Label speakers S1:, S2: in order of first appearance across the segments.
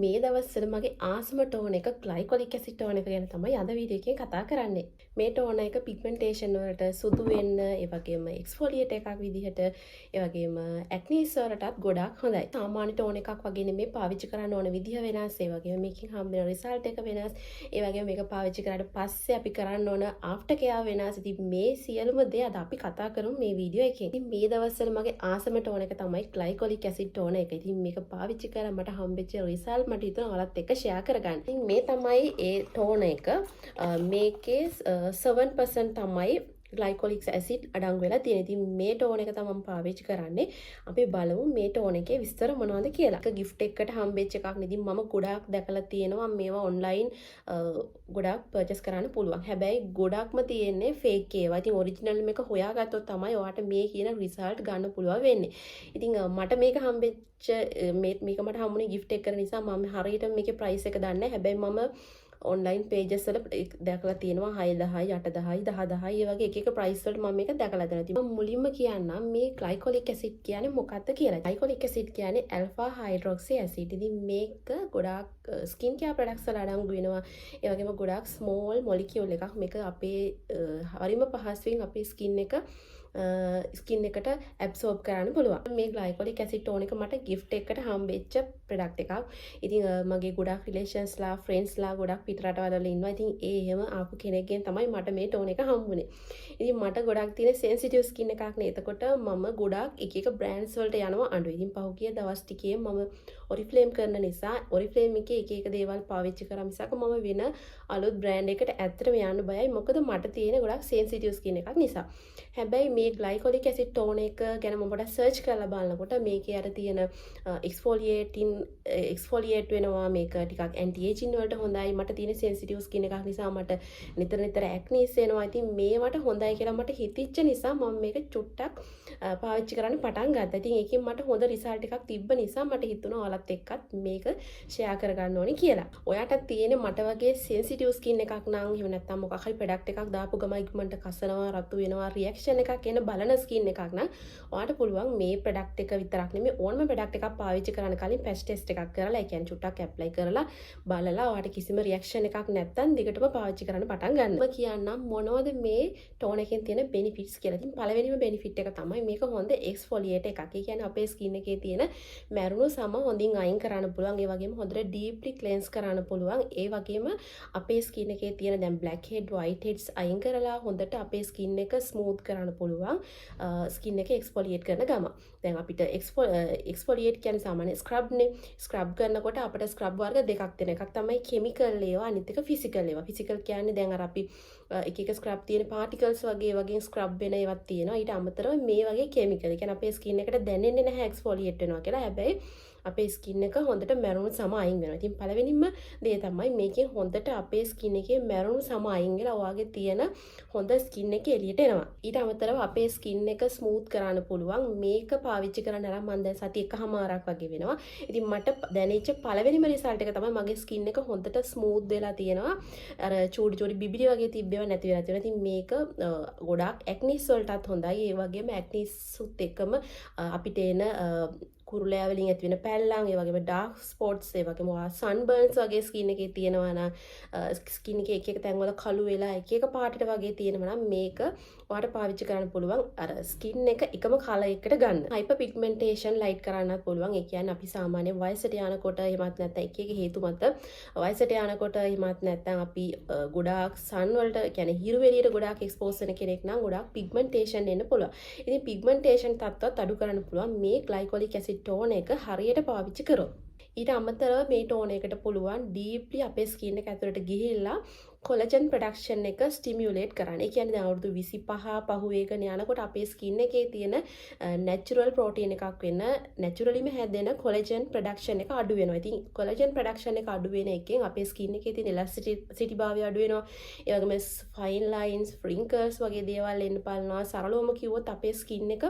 S1: මේ දවස්වල මගේ ආසම ටෝන් එක ග්ලයිකොලික් ඇසිඩ් ටෝන් එක ගැන තමයි අද වීඩියෝ එකෙන් කතා කරන්නේ. මේ ටෝන එක පිග්මන්ටේෂන් වලට සුදු වෙන්න, ඒ වගේම එක්ස්ෆෝලියේට් එකක් විදිහට, ඒ වගේම ඇක්නීස් වලටත් ගොඩක් හොඳයි. සාමාන්‍ය ටෝන එකක් වගේ නෙමෙයි, පාවිච්චි කරන්න ඕන විදිහ වෙනස්, ඒ වගේම මේකෙන් හම්බෙන රිසල්ට් එක වෙනස්, ඒ වගේම මේක පාවිච්චි කරාට පස්සේ අපි කරන්න ඕන ආෆ්ටර් කෙයාර් වෙනස්. ඉතින් මේ සියලුම දේ අද අපි කතා කරමු මේ වීඩියෝ එකෙන්. ඉතින් මේ දවස්වල මගේ ආසම ටෝන එක තමයි ග්ලයිකොලික් ඇසිඩ් ටෝන එක. ඉතින් මේක පාවිච්චි කරලා මට හම්බෙච්ච රිසල්ට් මට හිතුණා ඔයාලත් එක්ක ෂෙයා කරගන්න. ඉතින් මේ තමයි ඒ ටෝන එක. මේකේ 7% තමයි ග්ලයිකොලික් ඇසිඩ් අඩංගු වෙලා තියෙන. ඉතින් මේ ටෝන එක තමයි මම පාවිච්චි කරන්නේ. අපි බලමු මේ ටෝන එකේ විස්තර මොනවද කියලා. ඒක gift එකකට හම්බෙච්ච එකක් නේ. ඉතින් මම ගොඩාක් දැකලා තියෙනවා මේවා ඔන්ලයින් ගොඩාක් පර්චේස් කරන්න පුළුවන්. හැබැයි ගොඩක්ම තියෙන්නේ ෆේක් ඒවා. ඉතින් ඔරිජිනල් මේක හොයාගත්තොත් තමයි ඔයාට මේ කියන රිසල්ට් ගන්න පුළුවන් වෙන්නේ. ඉතින් මට මේක හම්බෙච්ච මේක මට හම්බුනේ gift එක කරන නිසා මම හරියට මේකේ price එක දන්නේ නැහැ. හැබැයි මම ඔන්ලයින් පේජස් වල දැකලා තියෙනවා 6000යි 8000යි 10000යි ඒ වගේ එක එක ප්‍රයිස් වලට මම මේක දැකලා තියෙනවා. ඉතින් මම මුලින්ම කියන්නම් මේ ග්ලයිකොලික් ඇසිඩ් කියන්නේ මොකක්ද කියලා. ග්ලයිකොලික් ඇසිඩ් කියන්නේ ඇල්ෆා හයිඩ්‍රොක්සි ඇසිඩ්. ඉතින් මේක ගොඩාක් ස්කින් කෙයාර් ප්‍රොඩක්ට්ස් වල අඩංගු වෙනවා. ඒ වගේම ගොඩාක් ස්මෝල් මොලිකියුල් එකක්. මේක අපේ හරිම පහසුවෙන් අපේ ස්කින් එකට ඇබ්සෝබ් කරන්න පුළුවන්. මේ ග්ලයිකොලික් ඇසිඩ් ටෝන එක මට gift එකකට හම්බෙච්ච ප්‍රොඩක්ට් එකක්. ඉතින් මගේ ගොඩක් රිලේෂන්ස්ලා ෆ්‍රෙන්ඩ්ස්ලා ගොඩක් පිට රටවල ඉන්නවා. ඉතින් ඒ එහෙම ආපු කෙනෙක්ගෙන් තමයි මට මේ ටෝන එක හම්බුනේ. ඉතින් මට ගොඩක් තියෙන සෙන්සිටිව් ස්කින් එකක් නේ. එතකොට මම ගොඩක් එක එක බ්‍රෑන්ඩ්ස් වලට යනවා අඬු. ඉතින් පහුගිය දවස් ටිකේ මම ඔරිෆ්ලේම් කරන නිසා ඔරිෆ්ලේම් එකේ එක එක දේවල් පාවිච්චි කරා මිසක මම වෙන අලුත් බ්‍රෑන්ඩ් එකකට ඇත්තටම යන්න බයයි. මොකද මට තියෙන ගොඩක් සෙන්සිටිව් ස්කින් එකක් නිසා. හැබැයි මේ ග්ලයිකොලික් ඇසිඩ් ටෝන එක ගැන මම පොඩ්ඩක් සර්ච් කරලා බලනකොට මේකේ අර තියෙන එක්ස්ෆෝලියේට් වෙනවා. මේක ටිකක් ඇන්ටි ඒජින් වලට හොඳයි. මට තියෙන සෙන්සිටිව් ස්කින් එකක් නිසා මට නිතර ඇක්නීස් එනවා. ඉතින් මේවට හොඳයි කියලා මට හිතිච්ච නිසා මම මේක චුට්ටක් පාවිච්චි කරන්න පටන් ගත්තා. ඉතින් ඒකෙන් මට හොඳ රිසල්ට් එකක් තිබ්බ නිසා මට හිතුණා ඔයාලත් එක්කත් මේක ෂෙයා කරගන්න ඕනේ කියලා. ඔයාටත් තියෙන්නේ මට වගේ සෙන්සිටිව් ස්කින් එකක් නම් එහෙම නැත්නම් මොකක් හරි ප්‍රොඩක්ට් එකක් දාපු ගමන් ඉක්මනට කසනවා, රතු වෙනවා, රියැක්ෂන් එකක් එන බලන ස්කින් එකක් නම් ඔයාට පුළුවන් මේ ප්‍රොඩක්ට් එක විතරක් නෙමෙයි ඕනම ප්‍රොඩක්ට් එකක් පාවිච්චි කරන්න කලින් පැච් ටෙස්ට් එකක් කරලා ඒ කියන්නේ චුට්ටක් ඇප්ලයි කරලා බලලා ඔයාට කිසිම රියැක්ෂන් එකක් නැත්නම් දිගටම පාවිච්චි කරන්න පටන් ගන්න. මම කියන්නම් මොනවද මේ ටෝන එකෙන් තියෙන බෙනිෆිට්ස් කියලා. ඉතින් පළවෙනිම බෙනිෆිට් එක තමයි මේක හොඳ එක්ස්ෆෝලියේට් එකක්. ඒ කියන්නේ අපේ ස්කින් එකේ තියෙන මැරුණු සම හොඳින් අයින් කරන්න පුළුවන්. ඒ වගේම හොඳට ඩීප්ලි ක්ලෙන්ස් කරන්න පුළුවන්. ඒ වගේම අපේ ස්කින් එකේ තියෙන දැන් බ්ලැක් හෙඩ්, වයිට් හෙඩ්ස් අයින් කරලා හොඳට අපේ ස්කින් එක ස්මූත් කරන්න පුළුවන්. ස්කින් එක එක්ස්ෆෝලියේට් කරන ගම. දැන් අපිට එක්ස්ෆෝලියේට් කියන්නේ සාමාන්‍ය ස්ක්‍රබ්නේ. ස්ක්‍රබ් කරනකොට අපිට ස්ක්‍රබ් වර්ග දෙකක් තියෙන. එකක් තමයි කෙමිකල් ඒවා, අනිත් එක ෆිසිකල් ඒවා. ෆිසිකල් කියන්නේ දැන් අර අපි එක එක ස්ක්‍රබ් තියෙන පාටිකල්ස් වගේ ස්ක්‍රබ් වෙන ඒවත් තියෙනවා. ඊට අමතරව මේ වගේ කෙමිකල්. ඒ කියන්නේ අපේ ස්කින් එකට දැනෙන්නේ නැහැ එක්ස්ෆෝලියේට් වෙනවා කියලා. හැබැයි අපේ ස්කින් එක හොඳට මැරුණු සම අයින් වෙනවා. ඉතින් පළවෙනිම දේ තමයි මේකෙන් හොඳට අපේ ස්කින් එකේ මැරුණු සම අයින් වෙලා ඔයාගේ තියෙන හොඳ ස්කින් එක එළියට එනවා. ඊට අමතරව අපේ ස්කින් එක ස්මූත් කරන්න පුළුවන්. මේක පාවිච්චි කරන්න නම් මම දැන් සති එකමාරක් වගේ වෙනවා. ඉතින් මට දැනෙච්ච පළවෙනිම රිසල්ට් එක තමයි මගේ ස්කින් එක හොඳට ස්මූත් වෙලා තියෙනවා. අර චූටි බිබිලි වගේ තිබ්බේව නැති වෙලා තියෙනවා. ඉතින් මේක ගොඩාක් ඇක්නිස් වලටත් හොඳයි. ඒ වගේම ඇක්නිස්ුත් එක්කම අපිට එන කුරුලෑ වලින් ඇති වෙන පැල්ලම්, ඒ වගේම ඩාර්ක් ස්පොට්ස්, ඒ වගේම සන්බර්න්ස් වගේ ස්කින් එකේ තියෙනවා නම් ස්කින් එකේ එක එක තැන්වල කළු වෙලා එක එක පාටට වගේ තියෙනවා නම් මේක ඔයාට පාවිච්චි කරන්න පුළුවන්. අර ස්කින් එක එකම කලර් එකකට ගන්න. හයිපර් පිග්මන්ටේෂන් ලයිට් කරන්නත් පුළුවන්. ඒ කියන්නේ අපි සාමාන්‍ය වයසට යනකොට එහෙමත් නැත්නම් එක එක හේතු මත වයසට යනකොට එහෙමත් නැත්නම් අපි ගොඩාක් සන් වලට කියන්නේ හිරු එළියට ගොඩාක් එක්ස්පෝස් වෙන කෙනෙක් නම් ගොඩාක් පිග්මන්ටේෂන් එන්න පුළුවන්. ඉතින් පිග්මන්ටේෂන් තත්ත්වත් අඩු කරන්න පුළුවන් මේ ග්ලයිකොලික් ඇසිඩ් ටෝන එක හරියට පාවිච්චි කරොත්. ඊට අමතරව මේ ටෝන එකට පුළුවන් ඩීප්ලි අපේ ස්කින් එක ඇතුළට ගිහිල්ලා කොලජන් ප්‍රොඩක්ෂන් එක ස්ටිමියුලේට් කරන්න. ඒ කියන්නේ දැන් අවුරුදු 25 පහුවේගෙන යනකොට අපේ ස්කින් එකේ තියෙන නැචරල් ප්‍රෝටීන් එකක් වෙන නැචරලිම හැදෙන කොලජන් ප්‍රොඩක්ෂන් එක අඩු වෙනවා. ඉතින් කොලජන් ප්‍රොඩක්ෂන් එක අඩු වෙන එකෙන් අපේ ස්කින් එකේ තියෙන එලාස්ටිසිටි භාවය අඩු වෙනවා. ඒ වගේම ෆයින් ලයින්ස්, රින්කල්ස් වගේ දේවල් එන්න බලනවා. සරලවම කිව්වොත් අපේ ස්කින් එක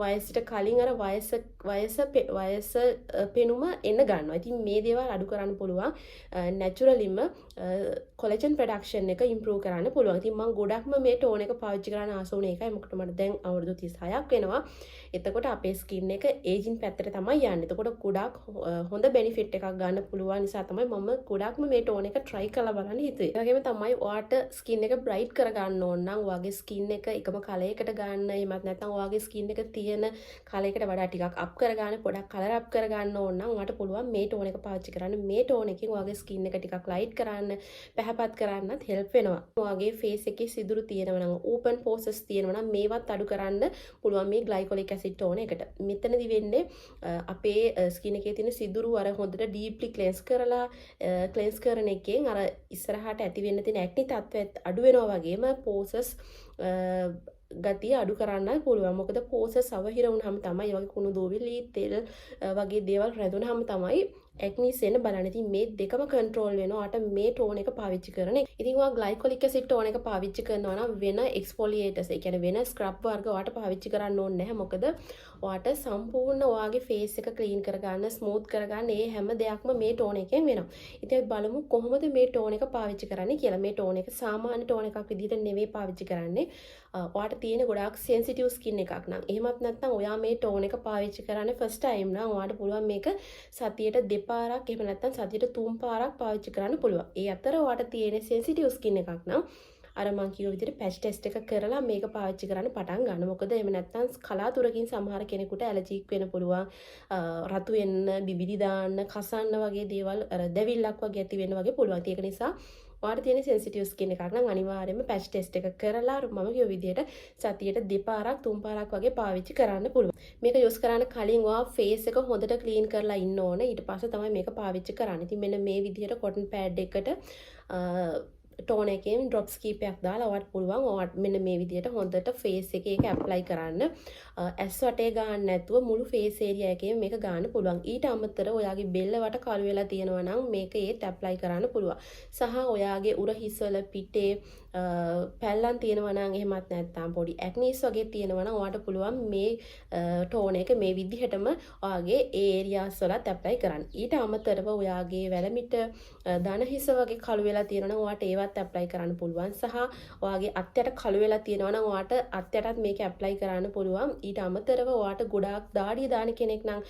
S1: වයසට කලින් අර වයස පෙනුම එන්න ගන්නවා. ඉතින් මේ දේවල් අඩු කරන්න පුළුවන්. නැචරලින්ම කොලජන් ප්‍රොඩක්ෂන් එක ඉම්ප්‍රූව් කරන්න පුළුවන්. ඉතින් මම ගොඩක්ම මේ ටෝන් එක පාවිච්චි කරන්න ආස වුණේ ඒකයි. මොකද මට දැන් අවුරුදු 36ක් වෙනවා. එතකොට අපේ ස්කින් එක ඒජින් පැත්තට තමයි යන්නේ. එතකොට ගොඩක් හොඳ බෙනිෆිට් එකක් ගන්න පුළුවන් නිසා තමයි මම ගොඩක්ම මේ ටෝන් එක try කරලා බලන්න හිතුවේ. ඒ වගේම තමයි ඔයාට ස්කින් එක බ්‍රයිට් කරගන්න ඕන නම් ඔයාගේ ස්කින් එක එකම කලයකට ගන්න. එහෙමත් නැත්නම් ඔයාගේ ස්කින් එක තියෙන කලයකට වඩා ටිකක් අප් කරගන්න, පොඩක් කලර් අප් කරගන්න ඕන නම් ඔයාට පුළුවන් මේ ටෝන් එක පාවිච්චි කරන්න. මේ ටෝන් එකෙන් ඔයාගේ ස්කින් එක ටිකක් ලයිට් කරන්න, පැහැපත් කරන්නත් හෙල්ප් වෙනවා. ඔයාගේ ෆේස් එකේ සිදුරු තියෙනවා නම්, ඕපන් පෝසස් තියෙනවා නම් මේවත් අඩු කරන්න පුළුවන් මේ ග්ලයිකොලික් ඇසිඩ් ටෝන් එකට. මෙතනදි වෙන්නේ අපේ ස්කින් එකේ තියෙන සිදුරු අර හොඳට ඩීප්ලි ක්ලෙන්ස් කරලා ක්ලෙන්ස් කරන එකෙන් අර ඉස්සරහට ඇති වෙන්න තියෙන ඇක්නි තත්ත්වයත් අඩු වෙනවා වගේම පෝසස් ගතිය අඩු කරන්න පුළුවන්. මොකද පෝසස් අවහිර වුණාම තමයි වගේ කුණු දූවිලි තෙල් වගේ දේවල් රැඳුනහම තමයි ඇක්නිස් එන්න බලන්න. ඉතින් මේ දෙකම කන්ට්‍රෝල් වෙනවා අට මේ ටෝන් එක පාවිච්චි කරන එක. ඉතින් ඔයා ග්ලයිකොලික් ඇසිඩ් ටෝන් එක පාවිච්චි කරනවා නම් වෙන එක්ස්ෆෝලියේටර්ස් ඒ කියන්නේ වෙන ස්ක්‍රබ් වර්ග ඔයාට පාවිච්චි කරන්න ඕනේ නැහැ. මොකද ඔයාට සම්පූර්ණ ඔයාගේ ෆේස් එක ක්ලීන් කරගන්න, ස්මූත් කරගන්න ඒ හැම දෙයක්ම මේ ටෝන් එකෙන් වෙනවා. ඉතින් අපි බලමු කොහොමද මේ ටෝන් එක පාවිච්චි කරන්නේ කියලා. මේ ටෝන් එක සාමාන්‍ය ටෝන් එකක් විදිහට නෙවෙයි පාවිච්චි කරන්නේ. ඔයාට තියෙන ගොඩාක් සෙන්සිටිව් ස්කින් එකක් නම් එහෙමත් නැත්නම් ඔයා මේ ටෝන් එක පාවිච්චි කරන්නේ ෆස්ට් ටයිම් නම් ඔයාට පුළුවන් මේක සතියට දෙපාරක් එහෙම නැත්නම් සතියට තුන් පාරක් පාවිච්චි කරන්න පුළුවන්. ඒ අතර ඔයාට තියෙන සෙන්සිටිව් ස්කින් එකක් නම් අර මං කියව විදිහට පැච් ටෙස්ට් එක කරලා මේක පාවිච්චි කරන්න පටන් ගන්න. මොකද එහෙම නැත්නම් කලාතුරකින් සමහර කෙනෙකුට ඇලර්ජික් වෙන්න පුළුවන්. රතු වෙන්න, බිබිලි දාන්න, කසන්න වගේ දේවල් අර දැවිල්ලක් වගේ ඇති වෙන්න වගේ පුළුවන්. ඒක නිසා ඔයාට තියෙන සෙන්සිටිව් ස්කින් එකක් නම් අනිවාර්යයෙන්ම පැච් ටෙස්ට් එක කරලා මම කියව විදිහට සතියට දෙපාරක් තුන් පාරක් වගේ පාවිච්චි කරන්න පුළුවන්. මේක යූස් කරන්න කලින් ඔයා ෆේස් එක හොඳට ක්ලීන් කරලා ඉන්න ඕන. ඊට පස්සේ තමයි මේක පාවිච්චි කරන්න. ඉතින් මෙන්න මේ විදිහට කොටන් පෑඩ් එකට ටෝන එකෙන් ඩ්‍රොප්ස් කීපයක් දාලා ඔයාට පුළුවන් ඔයාට මෙන්න මේ විදිහට හොඳට ෆේස් එකේ ඒක ඇප්ලයි කරන්න. ඇස් වටේ ගන්න නැතුව මුළු ෆේස් ඒරියා එකේම මේක ගන්න පුළුවන්. ඊට අමතරව ඔයාගේ බෙල්ල වට කළු වෙලා තියෙනවා නම් මේක ඒත් ඇප්ලයි කරන්න පුළුවන්. සහ ඔයාගේ උර හිස්වල පිටේ පැල්ලන් තියෙනවා නම් එහෙමත් නැත්නම් පොඩි ඇක්නිස් වගේ තියෙනවා නම් ඔයාට පුළුවන් මේ ටෝන එක මේ විදිහටම ඔයාගේ ඒ ඒරියාස් වලත් ඇප්ලයි කරන්න. ඊට අමතරව ඔයාගේ වැලමිට දන හිස වගේ කළු වෙලා තියෙනවා නම් ඔයාට ඒවත් ඇප්ලයි කරන්න පුළුවන්. සහ ඔයාගේ අත් යට කළු වෙලා තියෙනවා නම් ඔයාට අත් යටත් මේක ඇප්ලයි කරන්න පුළුවන්. ඊට අමතරව ඔයාට ගොඩාක් දාඩිය දාන කෙනෙක් නම්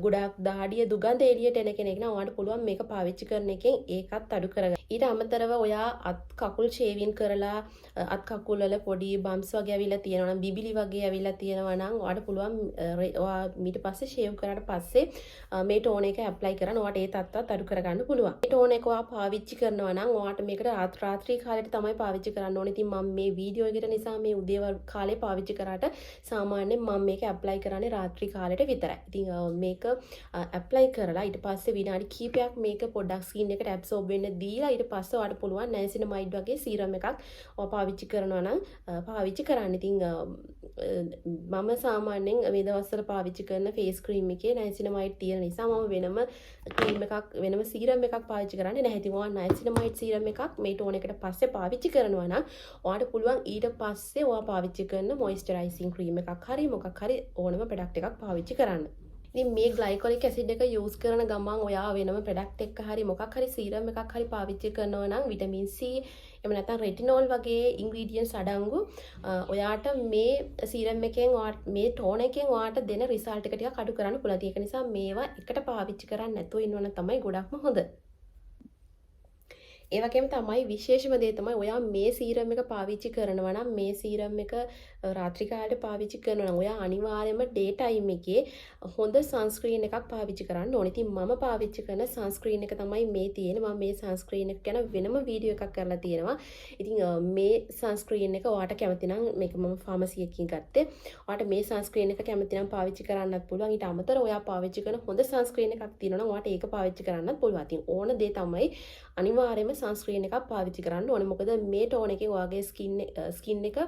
S1: ගොඩාක් දාඩිය දුගඳ එළියට එන කෙනෙක් නම් ඔයාට පුළුවන් මේක පාවිච්චි කරන එකෙන් ඒකත් අඩු කරගන්න. ඊට අමතරව ඔයා අත් කකුල් ෂේවින් කරලා අත් කකුල් වල පොඩි බම්ස් වගේ ඇවිල්ලා තියෙනවා නම් බිබිලි වගේ ඇවිල්ලා තියෙනවා නම් ඔයාට පුළුවන් ඔයා ඊට පස්සේ ෂේව් කරාට පස්සේ මේ ටෝන එක ඇප්ලයි කරන්න ඔයාට ඒ තත්ත්වත් අඩු කරගන්න පුළුවන්. මේ ටෝන එක ඔයා පාවිච්චි කරනවා නම් ඔයාට මේකට රාත්‍රී කාලෙට තමයි පාවිච්චි කරන්න ඕනේ. ඉතින් මම මේ වීඩියෝ එකට නිසා මේ උදේ කාලේ පාවිච්චි කරාට සාමාන්‍යයෙන් මම මේක ඇප්ලයි කරන්නේ රාත්‍රී කාලෙට විතරයි. ඉතින් මේක ඇප්ලයි කරලා ඊට පස්සේ විනාඩි කිහිපයක් මේක පොඩ්ඩක් ස්කින් එකට ඇබ්සෝබ් වෙන්න දීලා ඊට පස්සේ ඔයාට පුළුවන් නෑසිනමයිඩ් වගේ සීරම් එකක් ඔයා පාවිච්චි කරනවා නම් පාවිච්චි කරන්න. ඉතින් මම සාමාන්‍යයෙන් මේ දවස්වල පාවිච්චි කරන ෆේස් ක්‍රීම් එකේ නෑසිනමයිඩ් තියෙන නිසා මම වෙනම ක්‍රීම් එකක් වෙනම සීරම් එකක් පාවිච්චි කරන්නේ නැහැ. ඉතින් ඔයා නෑසිනමයිඩ් සීරම් එකක් මේ ටෝන එකට පස්සේ පාවිච්චි කරනවා නම් ඔයාට පුළුවන් ඊට පස්සේ ඔයා පාවිච්චි කරන මොයිස්චරයිසිං ක්‍රීම් එකක් හරි මොකක් හරි ඕනම ප්‍රොඩක්ට් එකක් පාවිච්චි කරන්න. ඉතින් මේ ග්ලයිකොලික් ඇසිඩ් එක යූස් කරන ගමන් ඔයා වෙනම ප්‍රොඩක්ට් එකක් හරි මොකක් හරි සීරම් එකක් හරි පාවිච්චි කරනවා නම් විටමින් C එහෙම නැත්නම් රෙටිනෝල් වගේ ඉන්ග්‍රීඩියන්ට්ස් අඩංගු ඔයාට මේ සීරම් එකෙන් මේ ටෝන එකෙන් ඔයාට දෙන රිසල්ට් එක ටිකක් අඩු කරන්න පුළුවන්. ඒක නිසා මේවා එකට පාවිච්චි කරන්නේ නැතුව ඉන්නවනම් තමයි ගොඩක්ම හොඳ. ඒ වගේම තමයි විශේෂම දේ තමයි ඔයා මේ සීරම් එක පාවිච්චි කරනවා නම් මේ සීරම් එක රාත්‍රී කාලේ පාවිච්චි කරනවා නම් ඔයා අනිවාර්යයෙන්ම ඩේ ටයිම් එකේ හොඳ සන්ස්ක්‍රීන් එකක් පාවිච්චි කරන්න ඕනේ. ඉතින් මම පාවිච්චි කරන සන්ස්ක්‍රීන් එක තමයි මේ තියෙන්නේ. මම මේ සන්ස්ක්‍රීන් එක ගැන වෙනම වීඩියෝ එකක් කරලා තියෙනවා. ඉතින් මේ සන්ස්ක්‍රීන් එක ඔයාට කැමති නම් මේක මම ෆාමසි එකකින් ගත්තේ. ඔයාට මේ සන්ස්ක්‍රීන් එක කැමති නම් පාවිච්චි කරන්නත් පුළුවන්. ඊට අමතරව ඔයා පාවිච්චි කරන හොඳ සන්ස්ක්‍රීන් එකක් තියෙනවා නම් ඔයාට ඒක පාවිච්චි කරන්නත් පුළුවන්. ඉතින් ඕන දේ තමයි අනිවාර්යයෙන්ම සන්ස්ක්‍රීන් එකක් පාවිච්චි කරන්න ඕනේ. මොකද මේ ටෝන එකෙන් ඔයාගේ ස්කින් එක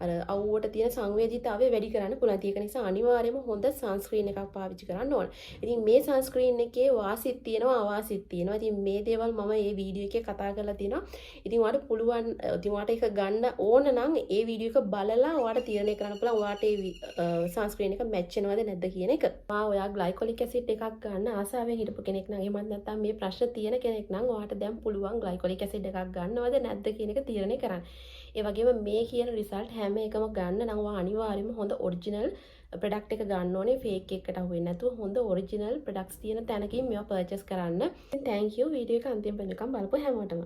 S1: අර අවුවට තියෙන සංවේදීතාවය වැඩි කරන්න පුළුවන්. ඒක නිසා අනිවාර්යයෙන්ම හොඳ සන්ස්ක්‍රීන් එකක් පාවිච්චි කරන්න ඕන. ඉතින් මේ සන්ස්ක්‍රීන් එකේ වාසිත් තියෙනවා අවාසිත් තියෙනවා. ඉතින් මේ දේවල් මම මේ වීඩියෝ එකේ කතා කරලා තියෙනවා. ඉතින් ඔයාලට පුළුවන් ඉතින් ඔයාලට ඒක ගන්න ඕන නම් ඒ වීඩියෝ එක බලලා ඔයාලට තීරණය කරන්න පුළුවන් ඔයාලට ඒ සන්ස්ක්‍රීන් එක මැච් වෙනවද නැද්ද කියන එක. ඔයා ග්ලයිකොලික් ඇසිඩ් එකක් ගන්න ආසාවෙන් හිටපු කෙනෙක් නම් එහෙමත් නැත්නම් මේ ප්‍රශ්න තියෙන කෙනෙක් නම් ඔයාලට දැන් පුළුවන් ග්ලයිකොලික් ඇසිඩ් එකක් ගන්නවද නැද්ද කියන එක තීරණය කරන්න. ඒ වගේම මේ කියන රිසල්ට් හැම එකම ගන්න නම් ඔයා අනිවාර්යයෙන්ම හොඳ ඔරිජිනල් ප්‍රොඩක්ට් එක ගන්න ඕනේ. ෆේක් එකකට අහු වෙන්නේ නැතුව හොඳ ඔරිජිනල් ප්‍රොඩක්ට්ස් තියෙන තැනකින් මේවා පර්චේස් කරන්න. thank you වීඩියෝ එක අන්තිම වෙනකම් බලපු හැමෝටම.